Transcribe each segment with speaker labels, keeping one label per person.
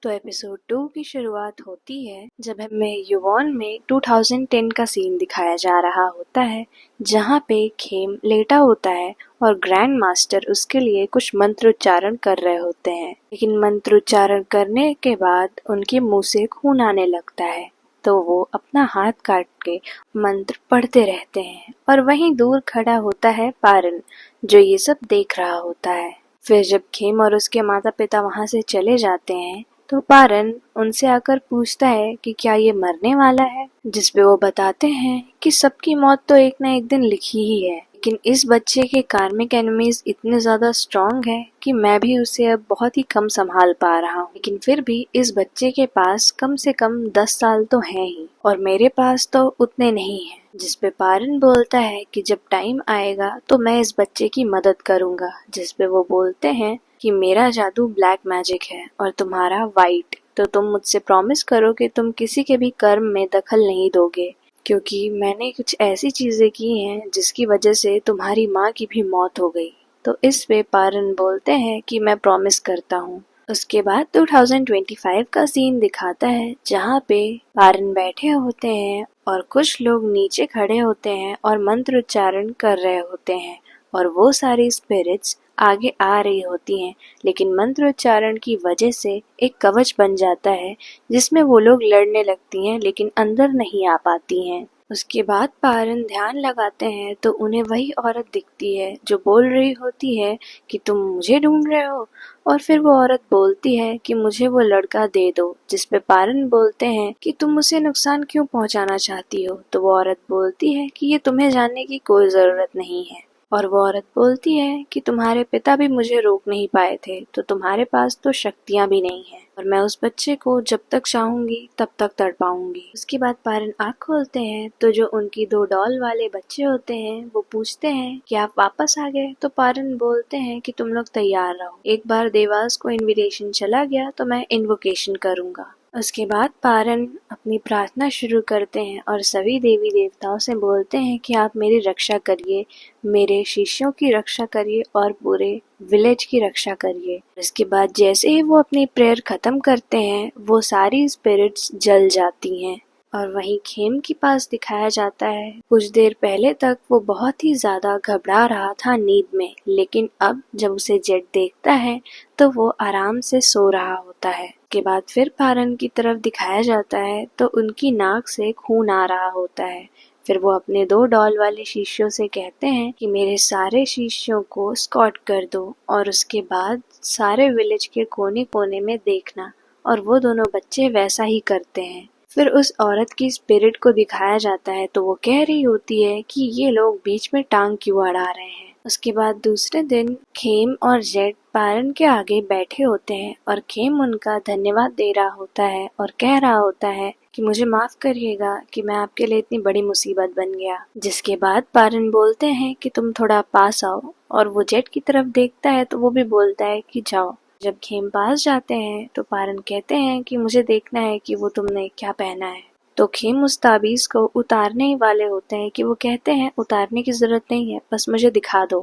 Speaker 1: तो एपिसोड 2 की शुरुआत होती है जब हमें युवॉन में 2010 का सीन दिखाया जा रहा होता है, जहाँ पे खेम लेटा होता है और ग्रैंड मास्टर उसके लिए कुछ मंत्रोच्चारण कर रहे होते हैं। लेकिन मंत्रोच्चारण करने के बाद उनके मुंह से खून आने लगता है, तो वो अपना हाथ काट के मंत्र पढ़ते रहते हैं। और वहीं दूर खड़ा होता है पारन, जो ये सब देख रहा होता है। फिर जब खेम और उसके माता पिता वहां से चले जाते हैं तो पारन उनसे आकर पूछता है कि क्या ये मरने वाला है, जिसपे वो बताते हैं कि सबकी मौत तो एक न एक दिन लिखी ही है, लेकिन इस बच्चे के कार्मिक एनिमीज इतने ज्यादा स्ट्रॉन्ग है कि मैं भी उसे अब बहुत ही कम संभाल पा रहा हूँ। लेकिन फिर भी इस बच्चे के पास कम से कम 10 साल तो हैं ही, और मेरे पास तो उतने नहीं है। जिसपे पारन बोलता है कि जब टाइम आएगा तो मैं इस बच्चे की मदद करूंगा। जिसपे वो बोलते हैं कि मेरा जादू ब्लैक मैजिक है और तुम्हारा वाइट, तो तुम मुझसे प्रॉमिस करो कि तुम किसी के भी कर्म में दखल नहीं दोगे, क्योंकि मैंने कुछ ऐसी चीजें की हैं जिसकी वजह से तुम्हारी माँ की भी मौत हो गई। तो इस पे पारन बोलते हैं कि मैं प्रॉमिस करता हूँ। उसके बाद 2025 का सीन दिखाता है, जहाँ पे पारन बैठे होते हैं और कुछ लोग नीचे खड़े होते हैं और मंत्र उच्चारण कर रहे होते हैं, और वो सारी स्पिरिट्स आगे आ रही होती हैं। लेकिन मंत्रोच्चारण की वजह से एक कवच बन जाता है, जिसमें वो लोग लड़ने लगती हैं लेकिन अंदर नहीं आ पाती हैं। उसके बाद पारन ध्यान लगाते हैं तो उन्हें वही औरत दिखती है जो बोल रही होती है कि तुम मुझे ढूंढ रहे हो, और फिर वो औरत बोलती है कि मुझे वो लड़का दे दो। जिसपे पारन बोलते हैं कि तुम उसे नुकसान क्यों पहुंचाना चाहती हो। तो वो औरत बोलती है कि ये तुम्हें जानने की कोई जरूरत नहीं है। और वो औरत बोलती है कि तुम्हारे पिता भी मुझे रोक नहीं पाए थे, तो तुम्हारे पास तो शक्तियां भी नहीं है, और मैं उस बच्चे को जब तक चाहूंगी तब तक तड़पाऊंगी। उसके बाद पारन आँख खोलते हैं तो जो उनकी 2 डॉल वाले बच्चे होते हैं वो पूछते हैं कि आप वापस आ गए। तो पारन बोलते हैं कि तुम लोग तैयार रहो, एक बार देवास को इन्विटेशन चला गया तो मैं इन्वोकेशन करूंगा। उसके बाद पारन अपनी प्रार्थना शुरू करते हैं और सभी देवी देवताओं से बोलते हैं कि आप मेरी रक्षा करिए, मेरे शिष्यों की रक्षा करिए और पूरे विलेज की रक्षा करिए। इसके बाद जैसे ही वो अपनी प्रेयर खत्म करते हैं, वो सारी स्पिरिट्स जल जाती हैं। और वहीं खेम के पास दिखाया जाता है, कुछ देर पहले तक वो बहुत ही ज्यादा घबरा रहा था नींद में, लेकिन अब जब उसे जेट देखता है तो वो आराम से सो रहा होता है। के बाद फिर पारन की तरफ दिखाया जाता है तो उनकी नाक से खून आ रहा होता है। फिर वो अपने 2 डॉल वाले शिष्यों से कहते हैं कि मेरे सारे शिष्यों को स्कॉट कर दो, और उसके बाद सारे विलेज के कोने कोने में देखना। और वो दोनों बच्चे वैसा ही करते हैं। फिर उस औरत की स्पिरिट को दिखाया जाता है तो वो कह रही होती है कि ये लोग बीच में टांग क्यों अड़ा रहे हैं। उसके बाद दूसरे दिन खेम और जेट पारन के आगे बैठे होते हैं और खेम उनका धन्यवाद दे रहा होता है और कह रहा होता है कि मुझे माफ करिएगा कि मैं आपके लिए इतनी बड़ी मुसीबत बन गया। जिसके बाद पारन बोलते हैं कि तुम थोड़ा पास आओ, और वो जेट की तरफ देखता है तो वो भी बोलता है कि जाओ। जब खेम पास जाते हैं तो पारन कहते हैं कि मुझे देखना है कि वो तुमने क्या पहना है। तो खेम उस ताबीज को उतारने ही वाले होते हैं कि वो कहते हैं उतारने की जरूरत नहीं है, बस मुझे दिखा दो।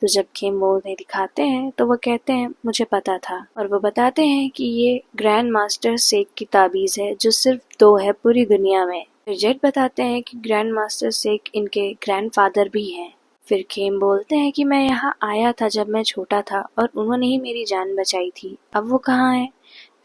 Speaker 1: तो जब खेम वो उन्हें दिखाते हैं तो वो कहते हैं मुझे पता था, और वो बताते हैं कि ये ग्रैंड मास्टर सेक की ताबीज है जो सिर्फ 2 है पूरी दुनिया में। फिर जेट बताते हैं कि ग्रैंड मास्टर सेक इनके ग्रैंडफादर भी हैं। फिर खेम बोलते हैं कि मैं यहाँ आया था जब मैं छोटा था और उन्होंने ही मेरी जान बचाई थी, अब वो कहाँ है।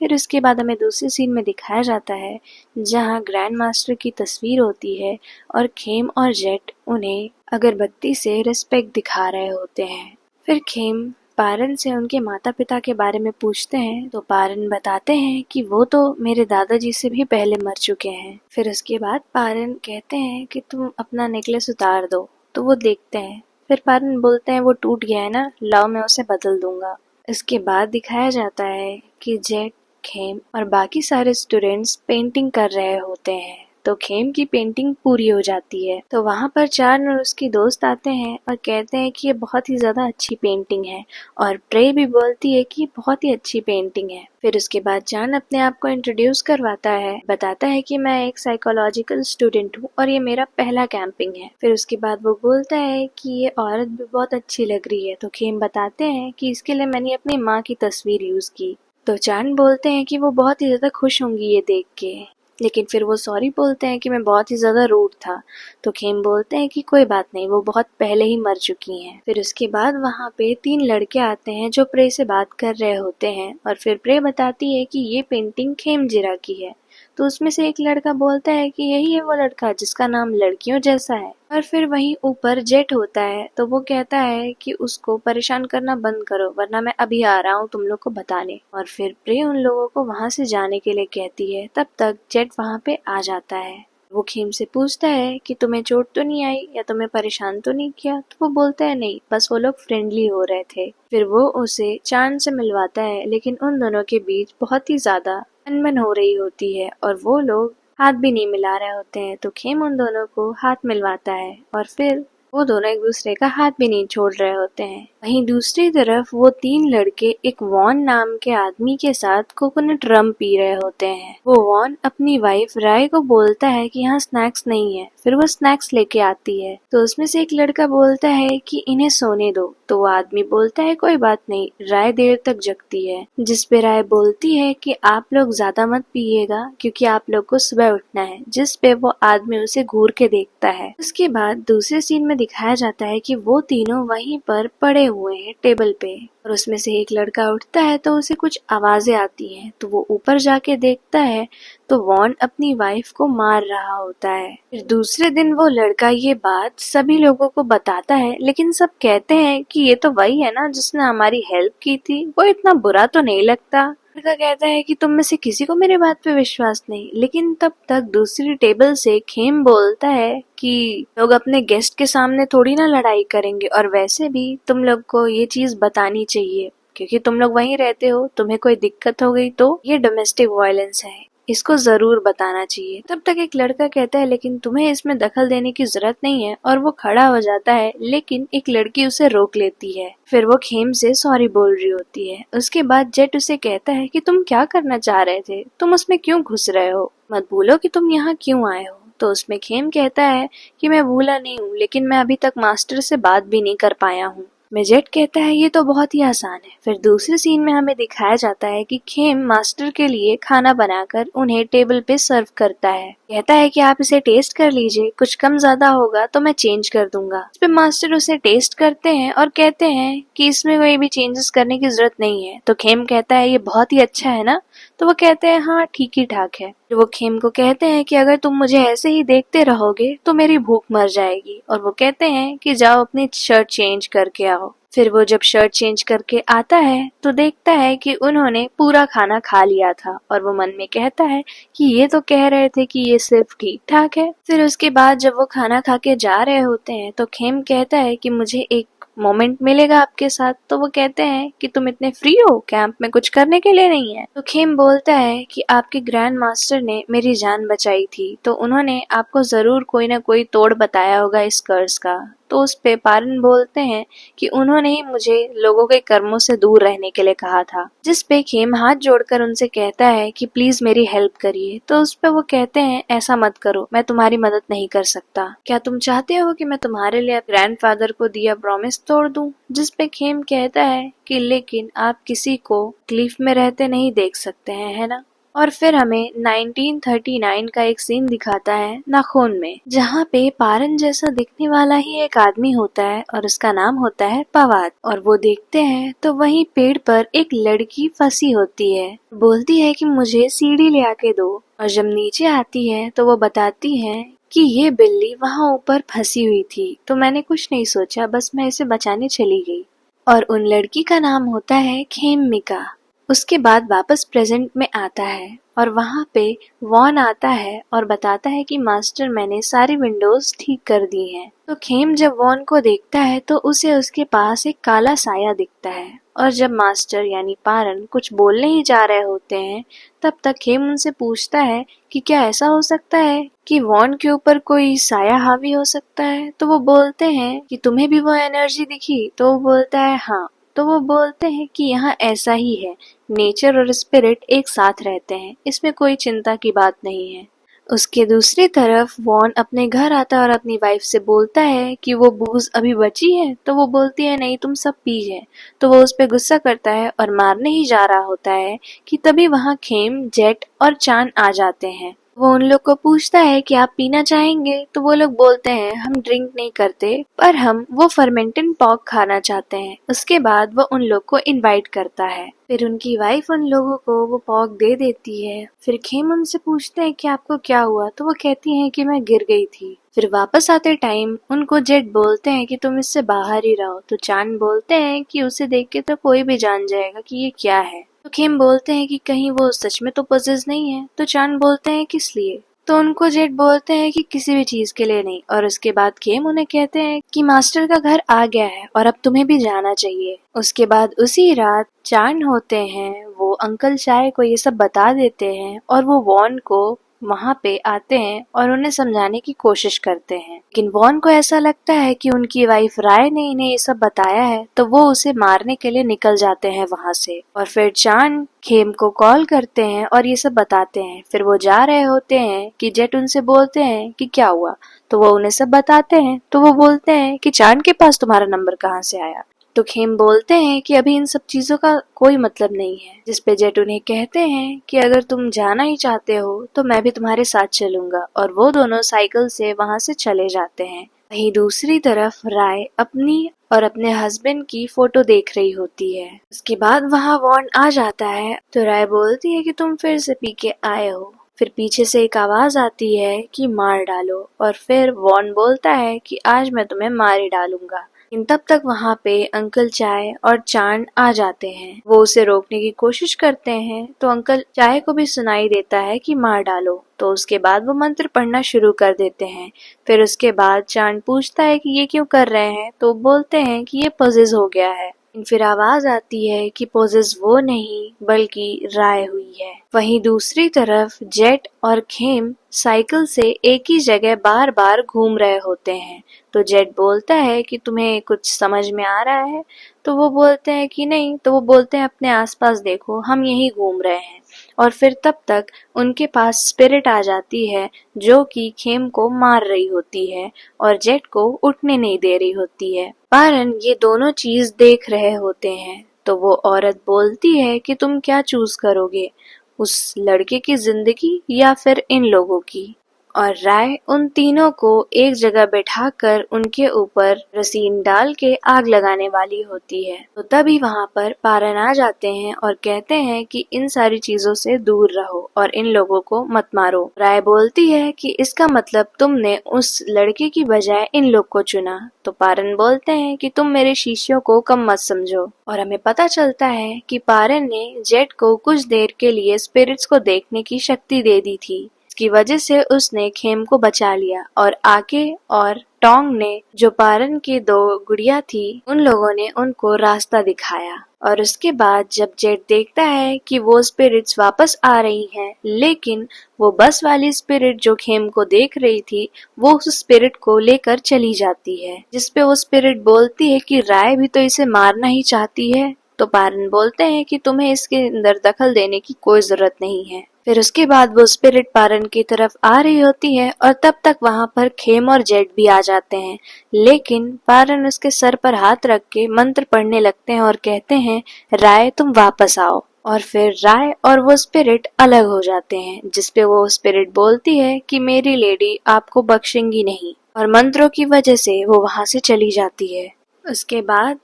Speaker 1: फिर उसके बाद हमें दूसरे सीन में दिखाया जाता है, जहाँ ग्रैंड मास्टर की तस्वीर होती है और खेम और जेट उन्हें अगरबत्ती से रिस्पेक्ट दिखा रहे होते हैं। फिर खेम पारन से उनके माता पिता के बारे में पूछते हैं तो पारन बताते हैं कि वो तो मेरे दादाजी से भी पहले मर चुके हैं। फिर उसके बाद पारन कहते हैं कि तुम अपना नेकलेस उतार दो, तो वो देखते हैं। फिर पारन बोलते हैं वो टूट गया है ना, लाओ मैं उसे बदल दूंगा। इसके बाद दिखाया जाता है कि जेट, खेम और बाकी सारे स्टूडेंट्स पेंटिंग कर रहे होते हैं। तो खेम की पेंटिंग पूरी हो जाती है तो वहाँ पर चार्न और उसकी दोस्त आते हैं और कहते हैं कि ये बहुत ही ज्यादा अच्छी पेंटिंग है, और प्रे भी बोलती है कि बहुत ही अच्छी पेंटिंग है। फिर उसके बाद चार्न अपने आप को इंट्रोड्यूस करवाता है, बताता है कि मैं एक साइकोलॉजिकल स्टूडेंट हूँ और ये मेरा पहला कैंपिंग है। फिर उसके बाद वो बोलता है कि ये औरत भी बहुत अच्छी लग रही है। तो खेम बताते हैं कि इसके लिए मैंने अपनी माँ की तस्वीर यूज की। तो चान बोलते हैं कि वो बहुत ही ज़्यादा खुश होंगी ये देख के, लेकिन फिर वो सॉरी बोलते हैं कि मैं बहुत ही ज़्यादा रूड था। तो खेम बोलते हैं कि कोई बात नहीं, वो बहुत पहले ही मर चुकी हैं। फिर उसके बाद वहाँ पे 3 लड़के आते हैं जो प्रे से बात कर रहे होते हैं, और फिर प्रे बताती है कि ये पेंटिंग खेमजिरा की है। तो उसमें से एक लड़का बोलता है कि यही है वो लड़का जिसका नाम लड़कियों जैसा है। और फिर वहीं ऊपर जेट होता है, तो वो कहता है कि उसको परेशान करना बंद करो वरना मैं अभी आ रहा हूँ तुम लोग को बताने। और फिर प्रे उन लोगों को वहाँ से जाने के लिए कहती है। तब तक जेट वहाँ पे आ जाता है। वो खेम से पूछता है कि तुम्हें चोट तो नहीं आई या तुम्हें परेशान तो नहीं किया। तो वो बोलता है नहीं, बस वो लोग फ्रेंडली हो रहे थे। फिर वो उसे चांद से मिलवाता है, लेकिन उन दोनों के बीच बहुत ही ज्यादा अनबन हो रही होती है और वो लोग हाथ भी नहीं मिला रहे होते हैं। तो खेम उन दोनों को हाथ मिलवाता है और फिर वो दोनों एक दूसरे का हाथ भी नहीं छोड़ रहे होते हैं। वहीं दूसरी तरफ वो 3 लड़के एक वॉन नाम के आदमी के साथ कोकोनट रम पी रहे होते हैं। वो वॉन अपनी वाइफ राय को बोलता है कि यहाँ स्नैक्स नहीं है। फिर वो स्नैक्स लेके आती है। तो उसमें से एक लड़का बोलता है कि इन्हें सोने दो। तो वो आदमी बोलता है कोई बात नहीं, राय देर तक जगती है। जिस पे राय बोलती है कि आप लोग ज्यादा मत पिएगा क्योंकि आप लोग को सुबह उठना है। जिस पे वो आदमी उसे घूर के देखता है। उसके बाद दूसरे सीन में दिखाया जाता है कि वो तीनों वहीं पर पड़े हुए हैं टेबल पे, और उसमें से एक लड़का उठता है तो उसे कुछ आवाजें आती हैं। तो वो ऊपर जाके देखता है तो वॉन अपनी वाइफ को मार रहा होता है। फिर दूसरे दिन वो लड़का ये बात सभी लोगों को बताता है, लेकिन सब कहते हैं कि ये तो वही है ना जिसने हमारी हेल्प की थी, वो इतना बुरा तो नहीं लगता। लड़का कहता है कि तुम में से किसी को मेरे बात पे विश्वास नहीं। लेकिन तब तक दूसरी टेबल से खेम बोलता है कि लोग अपने गेस्ट के सामने थोड़ी ना लड़ाई करेंगे, और वैसे भी तुम लोग को ये चीज बतानी चाहिए क्योंकि तुम लोग वहीं रहते हो। तुम्हें कोई दिक्कत हो गई तो ये डोमेस्टिक वायलेंस है, इसको जरूर बताना चाहिए। तब तक एक लड़का कहता है लेकिन तुम्हें इसमें दखल देने की जरूरत नहीं है, और वो खड़ा हो जाता है। लेकिन एक लड़की उसे रोक लेती है। फिर वो खेम से सॉरी बोल रही होती है। उसके बाद जेट उसे कहता है कि तुम क्या करना चाह रहे थे, तुम उसमें क्यों घुस रहे हो, मत भूलो कि तुम यहाँ क्यों आए हो। तो उसमें खेम कहता है कि मैं भूला नहीं हूँ, लेकिन मैं अभी तक मास्टर से बात भी नहीं कर पाया हूँ। मेजेट कहता है ये तो बहुत ही आसान है। फिर दूसरे सीन में हमें दिखाया जाता है कि खेम मास्टर के लिए खाना बनाकर उन्हें टेबल पे सर्व करता है। कहता है कि आप इसे टेस्ट कर लीजिए, कुछ कम ज्यादा होगा तो मैं चेंज कर दूंगा। इस पे मास्टर उसे टेस्ट करते हैं और कहते हैं कि इसमें कोई भी चेंजेस करने की जरूरत नहीं है। तो खेम कहता है ये बहुत ही अच्छा है ना। तो वो कहते हैं हाँ ठीक ही ठाक है। वो खेम को कहते हैं कि अगर तुम मुझे ऐसे ही देखते रहोगे तो मेरी भूख मर जाएगी। और वो कहते हैं कि जाओ अपनी शर्ट चेंज करके आओ। फिर वो जब शर्ट चेंज करके आता है तो देखता है कि उन्होंने पूरा खाना खा लिया था, और वो मन में कहता है कि ये तो कह रहे थे कि ये सिर्फ ठीक ठाक है। फिर उसके बाद जब वो खाना खा के जा रहे होते हैं तो खेम कहता है कि मुझे एक मोमेंट मिलेगा आपके साथ। तो वो कहते हैं कि तुम इतने फ्री हो, कैंप में कुछ करने के लिए नहीं है। तो खेम बोलता है कि आपके ग्रैंड मास्टर ने मेरी जान बचाई थी, तो उन्होंने आपको जरूर कोई ना कोई तोड़ बताया होगा इस कर्ज का। तो उस पे पारन बोलते हैं कि उन्होंने ही मुझे लोगों के कर्मों से दूर रहने के लिए कहा था। जिस पे खेम हाथ जोड़कर उनसे कहता है कि प्लीज मेरी हेल्प करिए। तो उस पे वो कहते हैं ऐसा मत करो, मैं तुम्हारी मदद नहीं कर सकता। क्या तुम चाहते हो कि मैं तुम्हारे लिए ग्रैंडफादर को दिया प्रॉमिस तोड़ दूं? जिस पे खेम कहता है कि लेकिन आप किसी को तकलीफ में रहते नहीं देख सकते हैं, है ना। और फिर हमें 1939 का एक सीन दिखाता है नाखून में, जहाँ पे पारन जैसा दिखने वाला ही एक आदमी होता है और उसका नाम होता है पवाद। और वो देखते हैं तो वहीं पेड़ पर एक लड़की फंसी होती है। बोलती है कि मुझे सीढ़ी ले आके दो, और जब नीचे आती है तो वो बताती है कि ये बिल्ली वहाँ ऊपर फंसी हुई थी, तो मैंने कुछ नहीं सोचा, बस मैं इसे बचाने चली गई। और उन लड़की का नाम होता है खेमिका। उसके बाद वापस प्रेजेंट में आता है और वहाँ पे वॉन आता है और बताता है कि मास्टर मैंने सारी विंडोज ठीक कर दी हैं। तो खेम जब वॉन को देखता है तो उसे उसके पास एक काला साया दिखता है, और जब मास्टर यानी पारन कुछ बोलने ही जा रहे होते हैं तब तक खेम उनसे पूछता है कि क्या ऐसा हो सकता है कि वॉन के ऊपर कोई साया हावी हो सकता है। तो वो बोलते हैं कि तुम्हें भी वो एनर्जी दिखी। तो वो बोलता है हाँ। तो वो बोलते हैं कि यहाँ ऐसा ही है, नेचर और स्पिरिट एक साथ रहते हैं, इसमें कोई चिंता की बात नहीं है। उसके दूसरी तरफ वॉन अपने घर आता है और अपनी वाइफ से बोलता है कि वो बूज अभी बची है, तो वो बोलती है नहीं तुम सब पी है। तो वो उस पे गुस्सा करता है और मारने ही जा रहा होता है कि तभी वहाँ खेम, जेट और चान आ जाते हैं। वो उन लोग को पूछता है कि आप पीना चाहेंगे, तो वो लोग बोलते हैं हम ड्रिंक नहीं करते, पर हम वो फर्मेंटेड पॉर्क खाना चाहते हैं। उसके बाद वो उन लोग को इनवाइट करता है। फिर उनकी वाइफ उन लोगों को वो पॉर्क दे देती है। फिर खेम उनसे पूछते हैं कि आपको क्या हुआ, तो वो कहती हैं कि मैं गिर गई थी। फिर वापस आते टाइम उनको जेट बोलते हैं कि तुम इससे बाहर ही रहो, तो चांद बोलते हैं कि उसे देख के तो कोई भी जान जाएगा कि ये क्या है। तो खेम बोलते हैं कि कहीं वो सच में तो पजेस नहीं है। तो चांद बोलते हैं किस लिए, तो उनको जेट बोलते हैं कि किसी भी चीज के लिए नहीं। और उसके बाद खेम उन्हें कहते हैं कि मास्टर का घर आ गया है और अब तुम्हें भी जाना चाहिए। उसके बाद उसी रात चांद होते हैं, वो अंकल चाय को ये सब बता देते हैं और वो वॉन को वहां पे आते हैं और उन्हें समझाने की कोशिश करते हैं। लेकिन वॉन को ऐसा लगता है कि उनकी वाइफ राय ने इन्हें ये सब बताया है, तो वो उसे मारने के लिए निकल जाते हैं वहां से। और फिर चांद खेम को कॉल करते हैं और ये सब बताते हैं। फिर वो जा रहे होते हैं कि जेट उनसे बोलते हैं कि क्या हुआ, तो वो उन्हें सब बताते हैं। तो वो बोलते हैं कि चांद के पास तुम्हारा नंबर कहाँ से आया। तो खेम बोलते हैं कि अभी इन सब चीजों का कोई मतलब नहीं है। जिसपे जेट उन्हें कहते हैं कि अगर तुम जाना ही चाहते हो तो मैं भी तुम्हारे साथ चलूंगा। और वो दोनों साइकिल से वहां से चले जाते हैं। वहीं दूसरी तरफ राय अपनी और अपने हस्बैंड की फोटो देख रही होती है। उसके बाद वहां वॉन आ जाता है, तो राय बोलती है कि तुम फिर से पी के आए हो। फिर पीछे से एक आवाज आती है कि मार डालो, और फिर वॉन बोलता है कि आज मैं तुम्हें मार ही डालूंगा। लेकिन तब तक वहां पे अंकल चाय और चांद आ जाते हैं। वो उसे रोकने की कोशिश करते हैं, तो अंकल चाय को भी सुनाई देता है कि मार डालो। तो उसके बाद वो मंत्र पढ़ना शुरू कर देते हैं। फिर उसके बाद चांद पूछता है कि ये क्यों कर रहे हैं, तो बोलते हैं कि ये पजेस हो गया है। फिर आवाज आती है कि पोजेस वो नहीं बल्कि राय हुई है। वहीं दूसरी तरफ जेट और खेम साइकिल से एक ही जगह बार बार घूम रहे होते हैं। तो जेट बोलता है कि तुम्हें कुछ समझ में आ रहा है, तो वो बोलते हैं कि नहीं। तो वो बोलते हैं अपने आसपास देखो, हम यहीं घूम रहे हैं। और फिर तब तक उनके पास स्पिरिट आ जाती है जो कि खेम को मार रही होती है और जेट को उठने नहीं दे रही होती है। पारन ये दोनों चीज देख रहे होते हैं। तो वो औरत बोलती है कि तुम क्या चूज करोगे, उस लड़के की जिंदगी या फिर इन लोगों की। और राय उन तीनों को एक जगह बैठाकर उनके ऊपर रसीन डाल के आग लगाने वाली होती है। तो तभी वहां पर पारन आ जाते हैं और कहते हैं कि इन सारी चीजों से दूर रहो और इन लोगों को मत मारो। राय बोलती है कि इसका मतलब तुमने उस लड़के की बजाय इन लोग को चुना। तो पारन बोलते हैं कि तुम मेरे शिष्यों को कम मत समझो। और हमें पता चलता है कि पारन ने जेट को कुछ देर के लिए स्पिरिट्स को देखने की शक्ति दे दी थी, की वजह से उसने खेम को बचा लिया। और आके और टोंग ने, जो पारन की दो गुड़िया थी, उन लोगों ने उनको रास्ता दिखाया। और उसके बाद जब जेट देखता है कि वो स्पिरिट्स वापस आ रही हैं, लेकिन वो बस वाली स्पिरिट जो खेम को देख रही थी, वो उस स्पिरिट को लेकर चली जाती है। जिसपे वो स्पिरिट बोलती है कि राय भी तो इसे मारना ही चाहती है। तो पारन बोलते हैं कि तुम्हें इसके अंदर दखल देने की कोई जरूरत नहीं है। फिर उसके बाद वो स्पिरिट पारन की तरफ आ रही होती है और तब तक वहां पर खेम और जेट भी आ जाते हैं। लेकिन पारन उसके सर पर हाथ रख के मंत्र पढ़ने लगते हैं और कहते हैं राय तुम वापस आओ। और फिर राय और वो स्पिरिट अलग हो जाते हैं। जिसपे वो स्पिरिट बोलती है कि मेरी लेडी आपको बख्शेंगी नहीं, और मंत्रों की वजह से वो वहां से चली जाती है। उसके बाद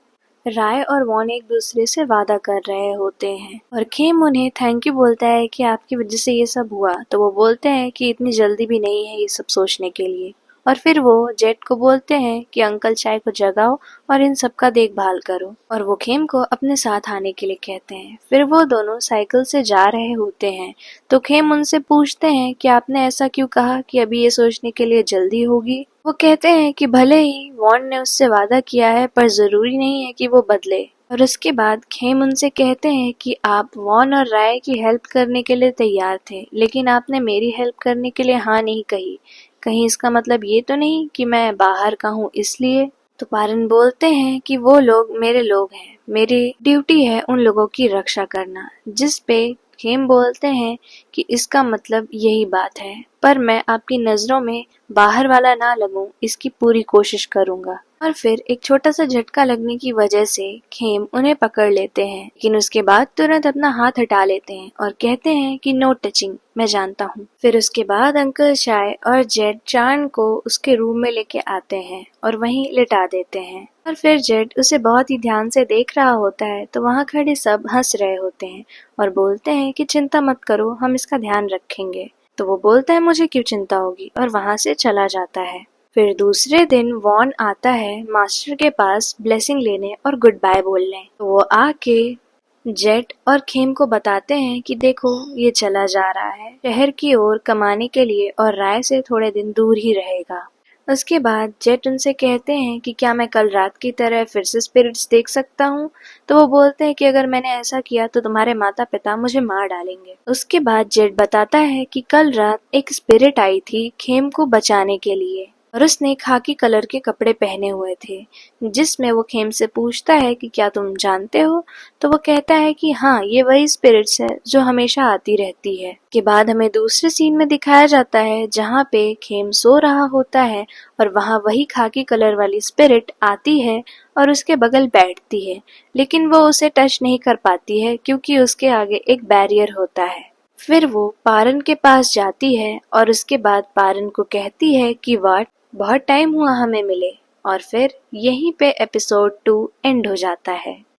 Speaker 1: राय और वॉन एक दूसरे से वादा कर रहे होते हैं और खेम उन्हें थैंक यू बोलता है कि आपकी वजह से ये सब हुआ। तो वो बोलते हैं कि इतनी जल्दी भी नहीं है ये सब सोचने के लिए। और फिर वो जेट को बोलते हैं कि अंकल चाय को जगाओ और इन सब का देखभाल करो। और वो खेम को अपने साथ आने के लिए कहते हैं। फिर वो दोनों साइकिल से जा रहे होते हैं। तो खेम उनसे पूछते हैं कि आपने ऐसा क्यों कहा कि अभी ये सोचने के लिए जल्दी होगी। वो कहते हैं कि भले ही वॉन ने उससे वादा किया है, पर जरूरी नहीं है कि वो बदले। और उसके बाद खेम उनसे कहते हैं कि आप वॉन और राय की हेल्प करने के लिए तैयार थे, लेकिन आपने मेरी हेल्प करने के लिए हाँ नहीं कही। कहीं इसका मतलब ये तो नहीं कि मैं बाहर का हूँ इसलिए। तो पारन बोलते हैं कि वो लोग मेरे लोग हैं, मेरी ड्यूटी है उन लोगों की रक्षा करना। जिस पे खेम बोलते हैं कि इसका मतलब यही बात है, पर मैं आपकी नजरों में बाहर वाला ना लगूं इसकी पूरी कोशिश करूंगा। और फिर एक छोटा सा झटका लगने की वजह से खेम उन्हें पकड़ लेते हैं, लेकिन उसके बाद तुरंत अपना हाथ हटा लेते हैं और कहते हैं कि नो टचिंग, मैं जानता हूँ। फिर उसके बाद अंकल शाय और जेड चार्न को उसके रूम में लेके आते हैं और वहीं लिटा देते हैं। और फिर जेड उसे बहुत ही ध्यान से देख रहा होता है तो वहाँ खड़े सब हंस रहे होते हैं और बोलते हैं कि चिंता मत करो, हम इसका ध्यान रखेंगे। तो वो बोलता है मुझे क्यों चिंता होगी, और वहाँ से चला जाता है। फिर दूसरे दिन वॉन आता है मास्टर के पास ब्लेसिंग लेने और गुड बाय बोलने। तो वो आके जेट और खेम को बताते हैं कि देखो ये चला जा रहा है शहर की ओर कमाने के लिए और राय से थोड़े दिन दूर ही रहेगा। उसके बाद जेट उनसे कहते हैं कि क्या मैं कल रात की तरह फिर से स्पिरिट्स देख सकता हूँ। तो वो बोलते हैं कि अगर मैंने ऐसा किया तो तुम्हारे माता पिता मुझे मार डालेंगे। उसके बाद जेट बताता है कि कल रात एक स्पिरिट आई थी खेम को बचाने के लिए और उसने खाकी कलर के कपड़े पहने हुए थे, जिसमें वो खेम से पूछता है कि क्या तुम जानते हो। तो वो कहता है कि हाँ, ये वही स्पिरिट्स है जो हमेशा आती रहती है। के बाद हमें दूसरे सीन में दिखाया जाता है जहाँ पे खेम सो रहा होता है और वहाँ वही खाकी कलर वाली स्पिरिट आती है और उसके बगल बैठती है, लेकिन वो उसे टच नहीं कर पाती है क्योंकि उसके आगे एक बैरियर होता है। फिर वो पारन के पास जाती है और उसके बाद पारन को कहती है कि वाट, बहुत टाइम हुआ हमें मिले। और फिर यहीं पे एपिसोड 2 एंड हो जाता है।